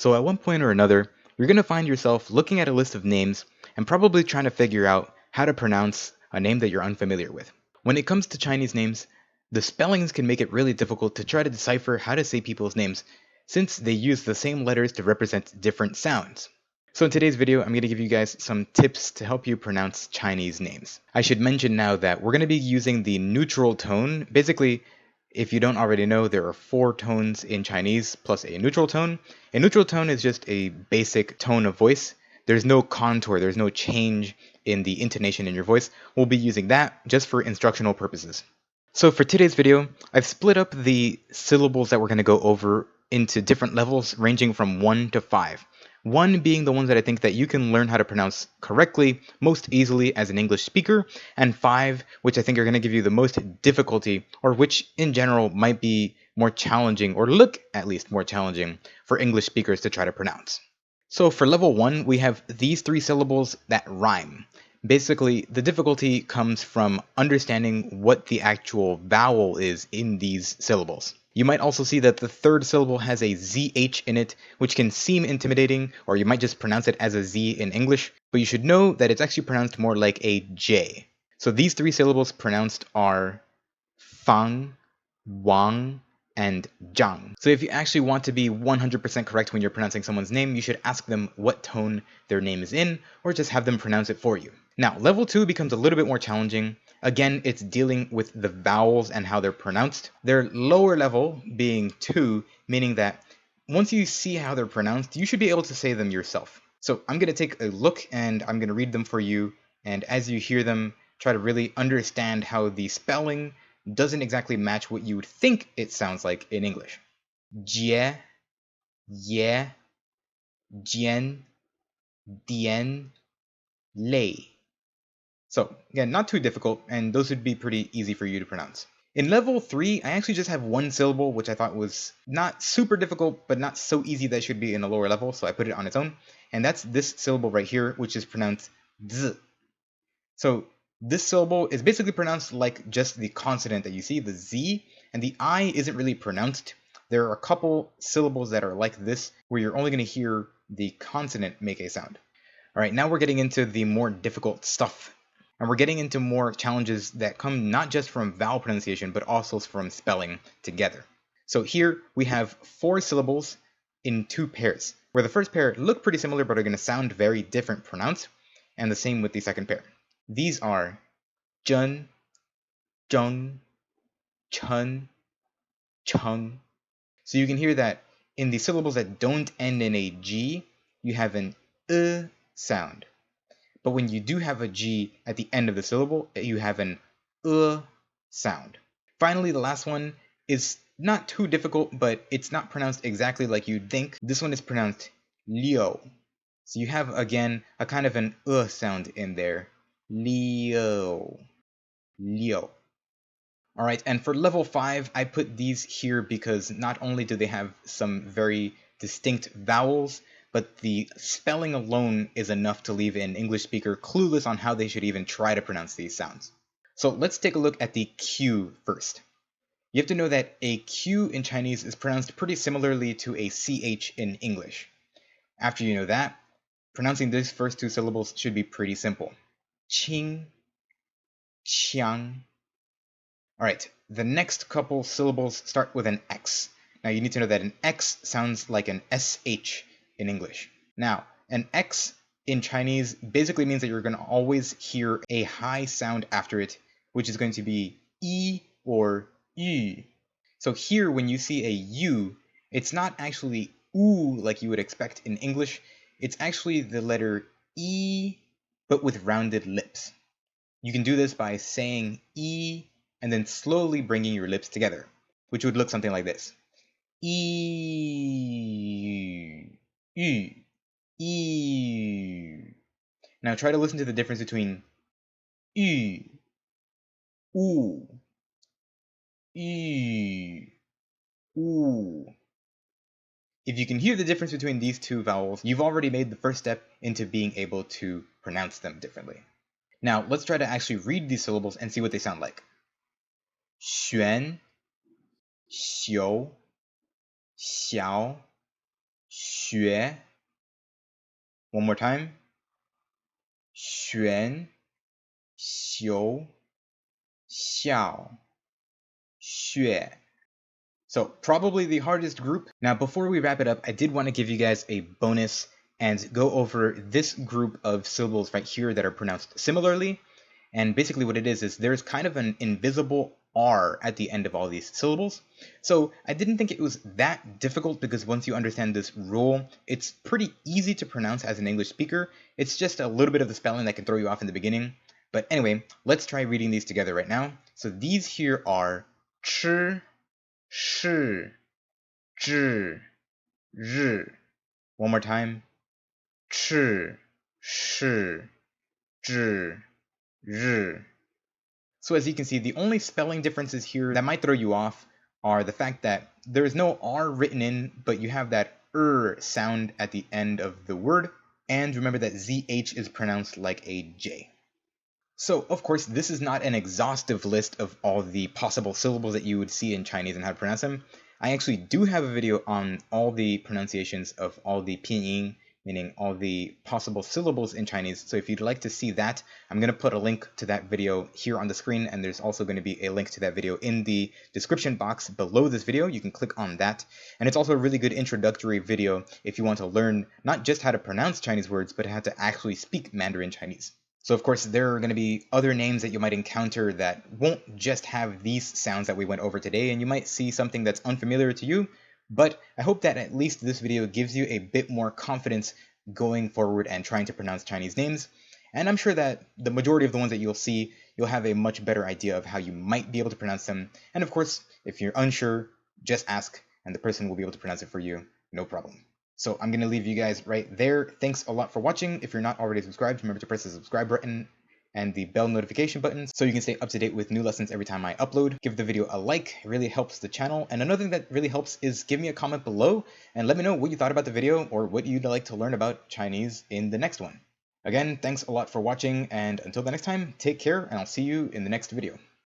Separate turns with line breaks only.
So at one point or another, you're going to find yourself looking at a list of names and probably trying to figure out how to pronounce a name that you're unfamiliar with. When it comes to Chinese names, the spellings can make it really difficult to try to decipher how to say people's names since they use the same letters to represent different sounds. So in today's video, I'm going to give you guys some tips to help you pronounce Chinese names. I should mention now that we're going to be using the neutral tone. Basically, if you don't already know, there are 4 tones in Chinese plus a neutral tone. A neutral tone is just a basic tone of voice. There's no contour, there's no change in the intonation in your voice. We'll be using that just for instructional purposes. So for today's video, I've split up the syllables that we're going to go over into different levels ranging from 1 to 5. 1 being the ones that I think that you can learn how to pronounce correctly most easily as an English speaker, and 5 which I think are going to give you the most difficulty, or which in general might be more challenging, or look at least more challenging for English speakers to try to pronounce. So for level 1, we have these 3 syllables that rhyme. Basically, the difficulty comes from understanding what the actual vowel is in these syllables. You might also see that the third syllable has a ZH in it, which can seem intimidating, or you might just pronounce it as a Z in English, but you should know that it's actually pronounced more like a J. So these 3 syllables pronounced are Fang, Wang, and Zhang. So if you actually want to be 100% correct when you're pronouncing someone's name, you should ask them what tone their name is in, or just have them pronounce it for you. Now, level 2 becomes a little bit more challenging. Again, it's dealing with the vowels and how they're pronounced. Their lower level being 2, meaning that once you see how they're pronounced, you should be able to say them yourself. So I'm going to take a look and I'm going to read them for you. And as you hear them, try to really understand how the spelling doesn't exactly match what you would think it sounds like in English. Jie, ye, jian, dian, lei. So again, not too difficult, and those would be pretty easy for you to pronounce. In level 3, I actually just have 1 syllable, which I thought was not super difficult, but not so easy that it should be in a lower level, so I put it on its own. And that's this syllable right here, which is pronounced z. So this syllable is basically pronounced like just the consonant that you see, the Z, and the I isn't really pronounced. There are a couple syllables that are like this, where you're only going to hear the consonant make a sound. All right, now we're getting into the more difficult stuff. And we're getting into more challenges that come not just from vowel pronunciation, but also from spelling together. So here we have 4 syllables in 2 pairs, where the first pair look pretty similar but are going to sound very different pronounced, and the same with the second pair. These are zhen, zheng, chen, cheng. So you can hear that in the syllables that don't end in a G, you have an sound. But when you do have a G at the end of the syllable, you have an sound. Finally, the last one is not too difficult, but it's not pronounced exactly like you'd think. This one is pronounced liu. So you have, again, a kind of an sound in there. Liu. Liu. Alright, and for level 5, I put these here because not only do they have some very distinct vowels, but the spelling alone is enough to leave an English speaker clueless on how they should even try to pronounce these sounds. So let's take a look at the Q first. You have to know that a Q in Chinese is pronounced pretty similarly to a CH in English. After you know that, pronouncing these first 2 syllables should be pretty simple. Qing, qiang. Alright, the next couple syllables start with an X. Now you need to know that an X sounds like an SH in English. Now, an X in Chinese basically means that you're going to always hear a high sound after it, which is going to be E or Yu. So here, when you see a U, it's not actually oo like you would expect in English. It's actually the letter E, but with rounded lips. You can do this by saying E and then slowly bringing your lips together, which would look something like this. E, U, E. Now try to listen to the difference between U, U, U, U. If you can hear the difference between these 2 vowels, you've already made the first step into being able to pronounce them differently. Now let's try to actually read these syllables and see what they sound like. Xuan, xiu, xiao, 学. One more time. 玄修校穴. So probably the hardest group. Now before we wrap it up, I did want to give you guys a bonus and go over this group of syllables right here that are pronounced similarly. And basically what it is there's kind of an invisible R at the end of all these syllables. So I didn't think it was that difficult because once you understand this rule, it's pretty easy to pronounce as an English speaker. It's just a little bit of the spelling that can throw you off in the beginning. But anyway, let's try reading these together right now. So these here are ch, shi, zhi, zhi. One more time. Ch, shi, zhi, zhi. So as you can see, the only spelling differences here that might throw you off are the fact that there is no R written in, but you have that sound at the end of the word. And remember that ZH is pronounced like a J. So, of course, this is not an exhaustive list of all the possible syllables that you would see in Chinese and how to pronounce them. I actually do have a video on all the pronunciations of all the pinyin, meaning all the possible syllables in Chinese. So if you'd like to see that, I'm going to put a link to that video here on the screen, and there's also going to be a link to that video in the description box below this video. You can click on that. And it's also a really good introductory video if you want to learn not just how to pronounce Chinese words, but how to actually speak Mandarin Chinese. So of course, there are going to be other names that you might encounter that won't just have these sounds that we went over today, and you might see something that's unfamiliar to you, but I hope that at least this video gives you a bit more confidence going forward and trying to pronounce Chinese names. And I'm sure that the majority of the ones that you'll see, you'll have a much better idea of how you might be able to pronounce them. And of course, if you're unsure, just ask, and the person will be able to pronounce it for you, no problem. So I'm going to leave you guys right there. Thanks a lot for watching. If you're not already subscribed, remember to press the subscribe button and the bell notification button so you can stay up to date with new lessons every time I upload. Give the video a like, it really helps the channel. And another thing that really helps is give me a comment below and let me know what you thought about the video or what you'd like to learn about Chinese in the next one. Again, thanks a lot for watching, and until the next time, take care, and I'll see you in the next video.